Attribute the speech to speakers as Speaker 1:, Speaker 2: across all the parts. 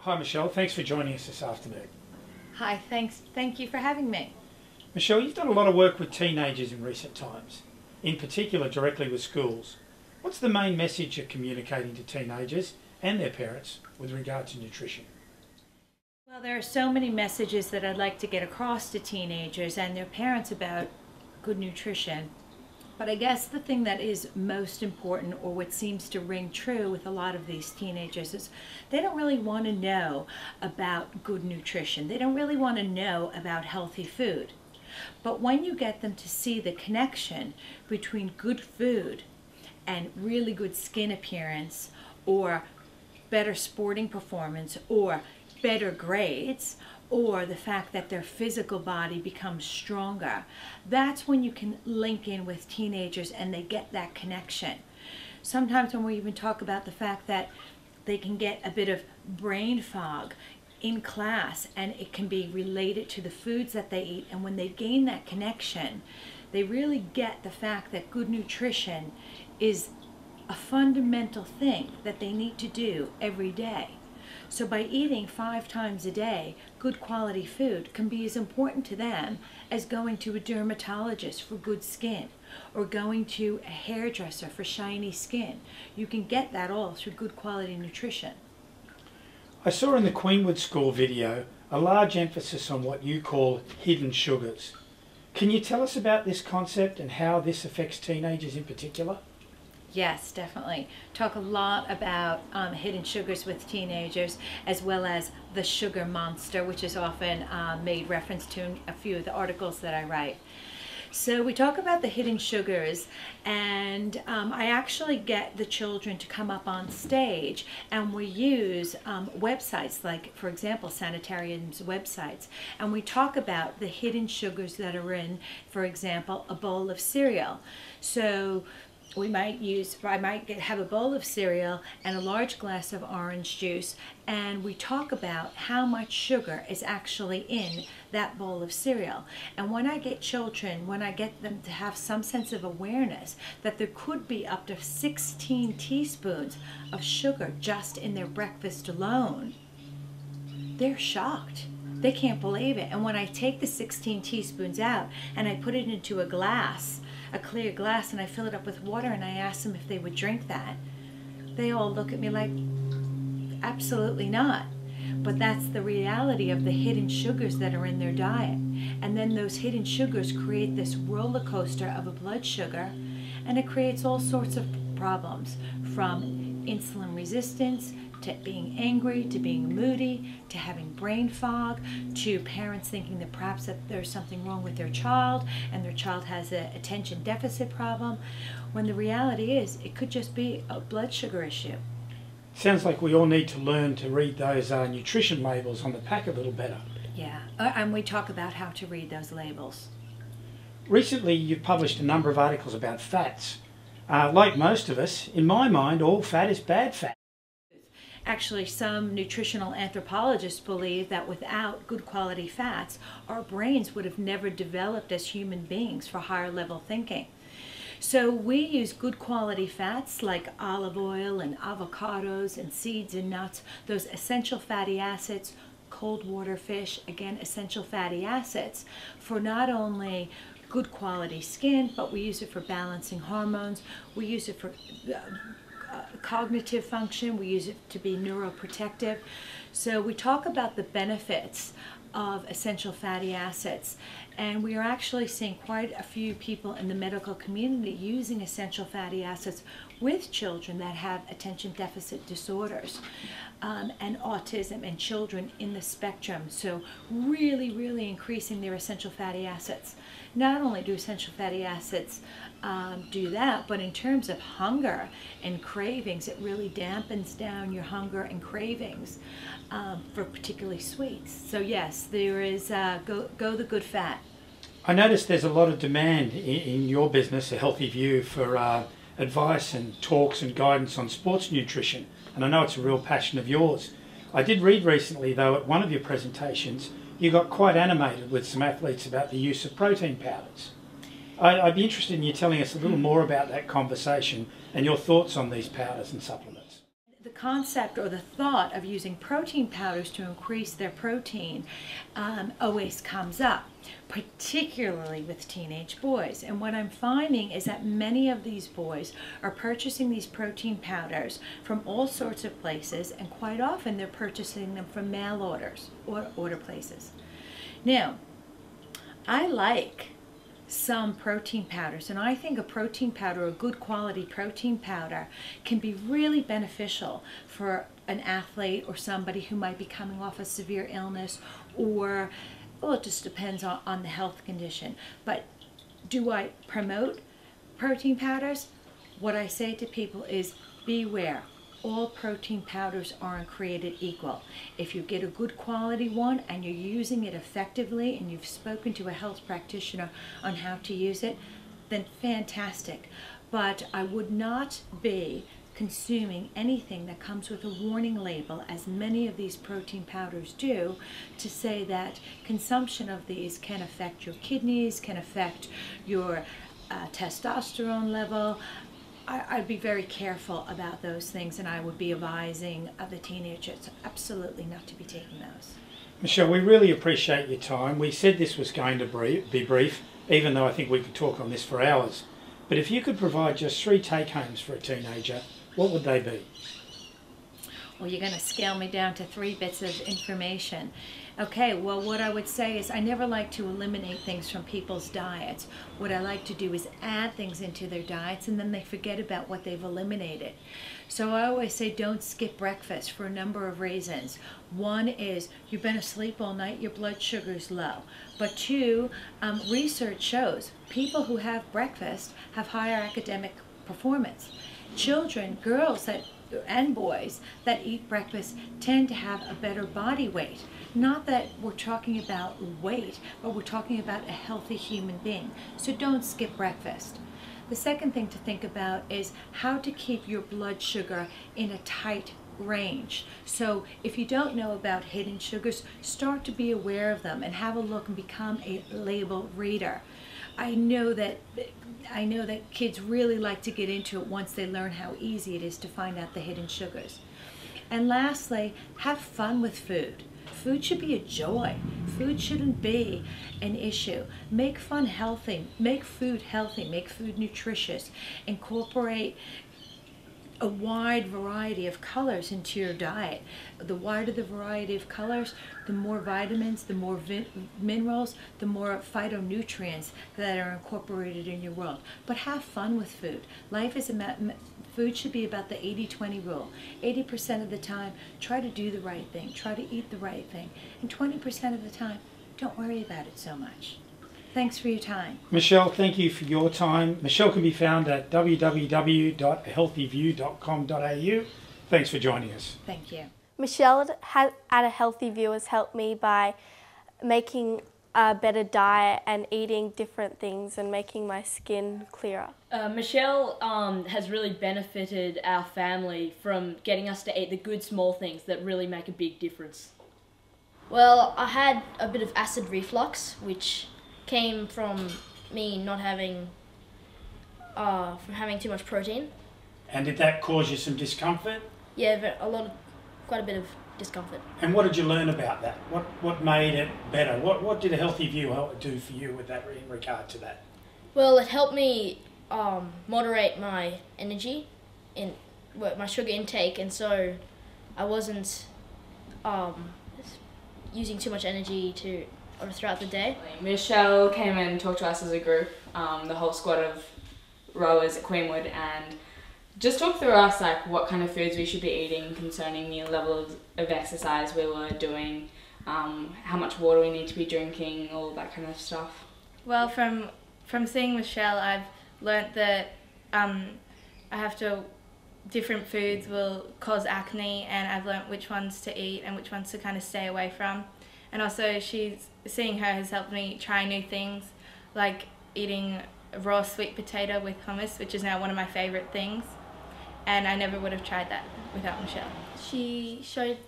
Speaker 1: Hi Michelle, thanks for joining us this afternoon.
Speaker 2: Hi, thanks. Thank you for having me.
Speaker 1: Michelle, you've done a lot of work with teenagers in recent times, in particular directly with schools. What's the main message you're communicating to teenagers and their parents with regard to nutrition?
Speaker 2: Well, there are so many messages that I'd like to get across to teenagers and their parents about good nutrition. But I guess the thing that is most important, or what seems to ring true with a lot of these teenagers, is they don't really want to know about good nutrition. They don't really want to know about healthy food. But when you get them to see the connection between good food and really good skin appearance, or better sporting performance, or better grades, or the fact that their physical body becomes stronger, that's when you can link in with teenagers and they get that connection. Sometimes when we even talk about the fact that they can get a bit of brain fog in class, and it can be related to the foods that they eat, and when they gain that connection, they really get the fact that good nutrition is a fundamental thing that they need to do every day. So by eating 5 times a day, good quality food can be as important to them as going to a dermatologist for good skin, or going to a hairdresser for shiny skin. You can get that all through good quality nutrition.
Speaker 1: I saw in the Queenwood School video a large emphasis on what you call hidden sugars. Can you tell us about this concept and how this affects teenagers in particular?
Speaker 2: Yes, definitely. Talk a lot about hidden sugars with teenagers, as well as the sugar monster, which is often made reference to in a few of the articles that I write. So we talk about the hidden sugars, and I actually get the children to come up on stage, and we use websites like, for example, sanitariums websites, and we talk about the hidden sugars that are in, for example, a bowl of cereal. So I might have a bowl of cereal and a large glass of orange juice, and we talk about how much sugar is actually in that bowl of cereal. And when I get them to have some sense of awareness that there could be up to 16 teaspoons of sugar just in their breakfast alone, they're shocked. They can't believe it. And when I take the 16 teaspoons out and I put it into a clear glass, and I fill it up with water, and I ask them if they would drink that, they all look at me like, absolutely not. But that's the reality of the hidden sugars that are in their diet. And then those hidden sugars create this roller coaster of a blood sugar, and it creates all sorts of problems, from insulin resistance to being angry, to being moody, to having brain fog, to parents thinking that perhaps that there's something wrong with their child and their child has an attention deficit problem, when the reality is it could just be a blood sugar issue.
Speaker 1: Sounds like we all need to learn to read those nutrition labels on the pack a little better.
Speaker 2: Yeah, and we talk about how to read those labels.
Speaker 1: Recently you've published a number of articles about fats. Like most of us, in my mind, all fat is bad fat.
Speaker 2: Actually, some nutritional anthropologists believe that without good quality fats, our brains would have never developed as human beings for higher level thinking. So we use good quality fats like olive oil and avocados and seeds and nuts, those essential fatty acids, cold water fish, again, essential fatty acids, for not only good quality skin, but we use it for balancing hormones, we use it for cognitive function, we use it to be neuroprotective. So we talk about the benefits of essential fatty acids, and we are actually seeing quite a few people in the medical community using essential fatty acids with children that have attention deficit disorders and autism, and children in the spectrum. So really increasing their essential fatty acids. Not only do essential fatty acids do that, but in terms of hunger and cravings, it really dampens down your hunger and cravings for particularly sweets. So yes, there is go the good fat.
Speaker 1: I noticed there's a lot of demand in your business, A Healthy View, for advice and talks and guidance on sports nutrition, and I know it's a real passion of yours. I did read recently, though, at one of your presentations, you got quite animated with some athletes about the use of protein powders. I'd be interested in you telling us a little more about that conversation and your thoughts on these powders and supplements.
Speaker 2: the concept or the thought of using protein powders to increase their protein always comes up, particularly with teenage boys. And what I'm finding is that many of these boys are purchasing these protein powders from all sorts of places, and quite often they're purchasing them from mail orders or order places. Now, I like some protein powders, and I think a protein powder, a good quality protein powder, can be really beneficial for an athlete or somebody who might be coming off a severe illness, or, well, it just depends on the health condition. But do I promote protein powders? What I say to people is beware. All protein powders aren't created equal. If you get a good quality one and you're using it effectively and you've spoken to a health practitioner on how to use it, then fantastic. But I would not be consuming anything that comes with a warning label, as many of these protein powders do, to say that consumption of these can affect your kidneys, can affect your testosterone level. I'd be very careful about those things, and I would be advising the teenagers absolutely not to be taking those.
Speaker 1: Michele, we really appreciate your time. We said this was going to be brief, even though I think we could talk on this for hours. But if you could provide just 3 take-homes for a teenager, what would they be?
Speaker 2: Well, you're going to scale me down to 3 bits of information. Okay, well, what I would say is I never like to eliminate things from people's diets. What I like to do is add things into their diets, and then they forget about what they've eliminated. So I always say don't skip breakfast for a number of reasons. One is you've been asleep all night, your blood sugar is low. But 2, research shows people who have breakfast have higher academic performance. Children, girls and boys that eat breakfast tend to have a better body weight. Not that we're talking about weight, but we're talking about a healthy human being. So don't skip breakfast. The second thing to think about is how to keep your blood sugar in a tight range. So if you don't know about hidden sugars, start to be aware of them and have a look and become a label reader. I know that kids really like to get into it once they learn how easy it is to find out the hidden sugars. And lastly, have fun with food. Food should be a joy. Food shouldn't be an issue. Make fun healthy, make food healthy, make food nutritious. Incorporate a wide variety of colors into your diet. The wider the variety of colors, the more vitamins, the more minerals, the more phytonutrients that are incorporated in your world. But have fun with food. Life is food should be about the 80-20 rule. 80% of the time, try to do the right thing, try to eat the right thing. And 20% of the time, don't worry about it so much. Thanks for your time.
Speaker 1: Michele, thank you for your time. Michele can be found at www.healthyview.com.au. Thanks for joining us.
Speaker 2: Thank you.
Speaker 3: Michele at A Healthy View has helped me by making a better diet and eating different things and making my skin clearer.
Speaker 4: Michele has really benefited our family from getting us to eat the good small things that really make a big difference.
Speaker 5: Well, I had a bit of acid reflux, which came from me not having, from having too much protein.
Speaker 1: And did that cause you some discomfort?
Speaker 5: Yeah, quite a bit of discomfort.
Speaker 1: And what did you learn about that? What made it better? What did A Healthy View do for you with that in regard to that?
Speaker 5: Well, it helped me moderate my energy, my sugar intake, and so I wasn't using too much energy throughout the day.
Speaker 6: Michele came and talked to us as a group, the whole squad of rowers at Queenwood, and just talked through us like what kind of foods we should be eating concerning the level of exercise we were doing, how much water we need to be drinking, all that kind of stuff.
Speaker 7: Well, from seeing Michele, I've learnt that different foods will cause acne, and I've learnt which ones to eat and which ones to kind of stay away from. And also seeing her has helped me try new things, like eating raw sweet potato with hummus, which is now one of my favourite things. And I never would have tried that without Michele.
Speaker 8: She showed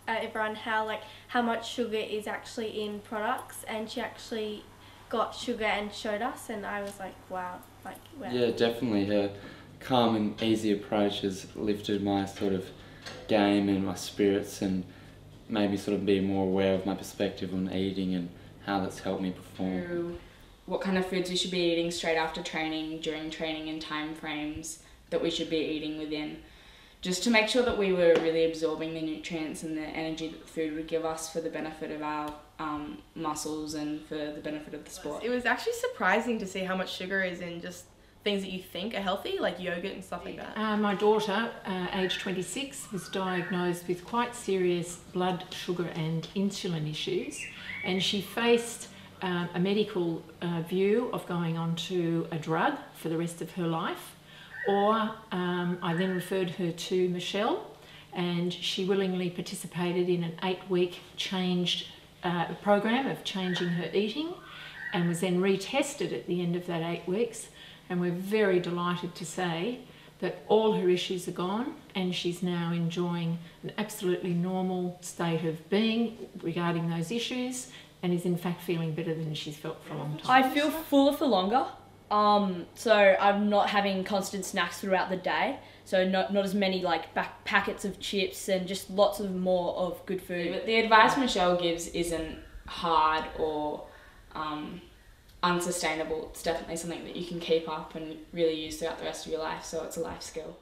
Speaker 8: everyone how much sugar is actually in products, and she actually got sugar and showed us, and I was like, wow.
Speaker 9: Yeah, definitely. calm and easy approach has lifted my sort of game and my spirits and made me sort of be more aware of my perspective on eating and how that's helped me perform.
Speaker 6: What kind of foods we should be eating straight after training, during training, and time frames that we should be eating within, just to make sure that we were really absorbing the nutrients and the energy that the food would give us for the benefit of our muscles and for the benefit of the sport.
Speaker 10: It was actually surprising to see how much sugar is in just things that you think are healthy, like yogurt and stuff like that.
Speaker 11: My daughter, aged 26, was diagnosed with quite serious blood sugar and insulin issues, and she faced a medical view of going on to a drug for the rest of her life, or I then referred her to Michele, and she willingly participated in an 8-week program of changing her eating, and was then retested at the end of that 8 weeks. And we're very delighted to say that all her issues are gone and she's now enjoying an absolutely normal state of being regarding those issues, and is in fact feeling better than she's felt for a long time.
Speaker 4: I feel fuller for longer, so I'm not having constant snacks throughout the day, so not as many like packets of chips and just lots of more of good food.
Speaker 6: But the advice Michele gives isn't hard or unsustainable. It's definitely something that you can keep up and really use throughout the rest of your life, so it's a life skill.